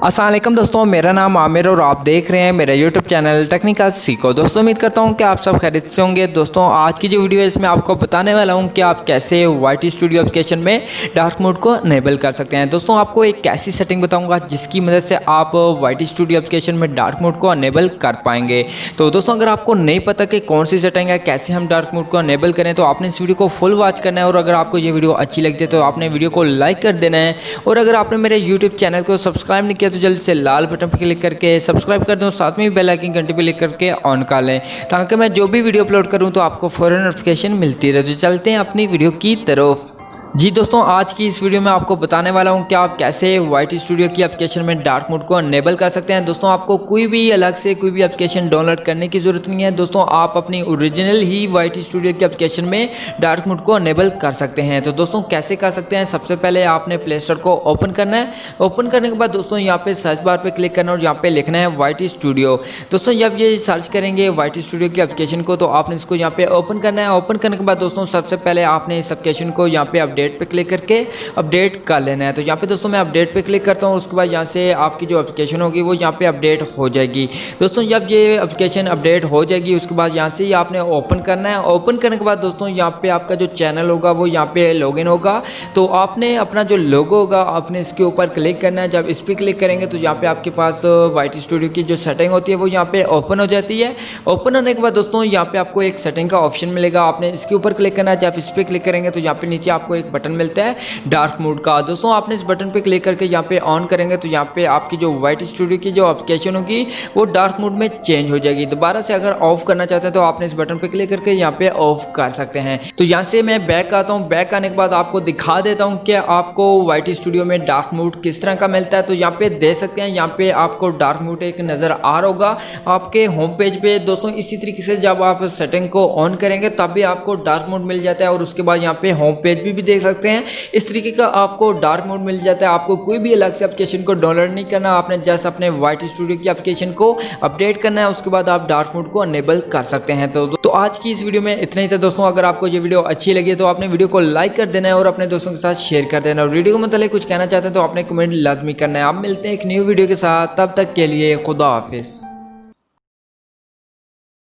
अस्सलाम वालेकुम दोस्तों, मेरा नाम आमिर और आप देख रहे हैं मेरा यूट्यूब चैनल टेक्निकल सीखो। दोस्तों उम्मीद करता हूं कि आप सब खैरियत से होंगे। दोस्तों आज की जो वीडियो है इसमें आपको बताने वाला हूं कि आप कैसे वाईटी स्टूडियो एप्लीकेशन में डार्क मोड को इनेबल कर सकते हैं। दोस्तों आपको एक ऐसी सेटिंग बताऊंगा जिसकी मदद से आप वाईटी स्टूडियो एप्लीकेशन में डार्क मोड को इनेबल कर पाएंगे। तो दोस्तों अगर आपको नहीं पता कि कौन सी सेटिंग है, कैसे हम डार्क मोड को इनेबल करें, तो आपने इस वीडियो को फुल वॉच करना है। और अगर आपको ये वीडियो अच्छी लगती है तो आपने वीडियो को लाइक कर देना है। और अगर आपने मेरे यूट्यूब चैनल को सब्सक्राइब नहीं किया तो जल्द से लाल बटन पर क्लिक करके सब्सक्राइब कर दो, साथ में बेल आइकन घंटी पर क्लिक करके ऑन कर लें ताकि मैं जो भी वीडियो अपलोड करूं तो आपको फौरन नोटिफिकेशन मिलती रहे। तो चलते हैं अपनी वीडियो की तरफ। जी दोस्तों आज की इस वीडियो में आपको बताने वाला हूं कि आप कैसे वाईटी स्टूडियो की एप्लीकेशन में डार्क मोड को इनेबल कर सकते हैं। दोस्तों आपको कोई भी अलग से कोई भी एप्लीकेशन डाउनलोड करने की ज़रूरत नहीं है। दोस्तों आप अपनी ओरिजिनल ही वाईटी स्टूडियो की एप्लीकेशन में डार्क मोड को इनेबल कर सकते हैं। तो दोस्तों कैसे कर सकते हैं, सबसे पहले आपने प्ले स्टोर को ओपन करना है। ओपन करने के बाद दोस्तों यहाँ पे सर्च बार पर क्लिक करना और यहाँ पे लिखना है वाईटी स्टूडियो। दोस्तों जब ये सर्च करेंगे वाईटी स्टूडियो की एप्लीकेशन को तो आपने इसको यहाँ पे ओपन करना है। ओपन करने के बाद दोस्तों सबसे पहले आपने इस एप्लीकेशन को यहाँ पे अपडेट पे क्लिक करके अपडेट कर लेना है। तो यहाँ पे दोस्तों मैं अपडेट पे क्लिक करता हूँ, उसके बाद यहाँ से आपकी जो एप्लीकेशन होगी वो यहाँ पे अपडेट हो जाएगी। दोस्तों जब ये एप्लीकेशन अपडेट हो जाएगी उसके बाद यहाँ से आपने ओपन करना है। ओपन करने के बाद दोस्तों यहाँ पे आपका जो चैनल होगा वो यहाँ पे लॉगिन होगा। तो आपने अपना जो लोगो होगा आपने इसके ऊपर क्लिक करना है। जब इस पर क्लिक करेंगे तो यहाँ पे आपके पास वाईटी स्टूडियो की जो सेटिंग होती है वो यहाँ पे ओपन हो जाती है। ओपन होने के बाद दोस्तों यहाँ पे आपको एक सेटिंग का ऑप्शन मिलेगा, आपने इसके ऊपर क्लिक करना है। जब इस पर क्लिक करेंगे तो यहाँ पे नीचे आपको एक बटन मिलता है डार्क मोड का। दोस्तों आपने इस बटन पे क्लिक करके यहाँ पे ऑन करेंगे तो यहाँ पे आपकी जो वाईटी स्टूडियो की जो एप्लीकेशन होगी वो डार्क मोड में चेंज हो जाएगी। दोबारा से अगर ऑफ करना चाहते हैं तो आपने इस बटन पे क्लिक करके यहाँ पे ऑफ कर सकते हैं। तो यहाँ से मैं बैक आता हूँ। बैक आने के बाद आपको दिखा देता हूँ कि आपको वाईटी स्टूडियो में डार्क मोड किस तरह का मिलता है। तो यहाँ पे देख सकते हैं, यहाँ पे आपको डार्क मोड एक नज़र आ रहा होगा आपके होम पेज पे। दोस्तों इसी तरीके से जब आप सेटिंग को ऑन करेंगे तब भी आपको डार्क मोड मिल जाता है। और उसके बाद यहाँ पे होम पेज भी देख सकते हैं, इस तरीके का आपको डार्क मोड मिल जाता है। आपको कोई भी अलग से एप्लीकेशन को डाउनलोड नहीं करना, आपने जस्ट अपने वाईटी स्टूडियो की एप्लीकेशन को अपडेट करना है, उसके बाद आप डार्क मोड को इनेबल कर सकते हैं। तो आज की इस वीडियो में इतना ही था दोस्तों। अगर आपको ये वीडियो अच्छी लगी तो आपने वीडियो को लाइक कर देना है और अपने दोस्तों के साथ शेयर कर देना। और वीडियो को मतलब कुछ कहना चाहते हैं तो आपने कमेंट लाजमी करना है। आप मिलते हैं एक न्यू वीडियो के साथ, तब तक के लिए खुदा हाफिज़।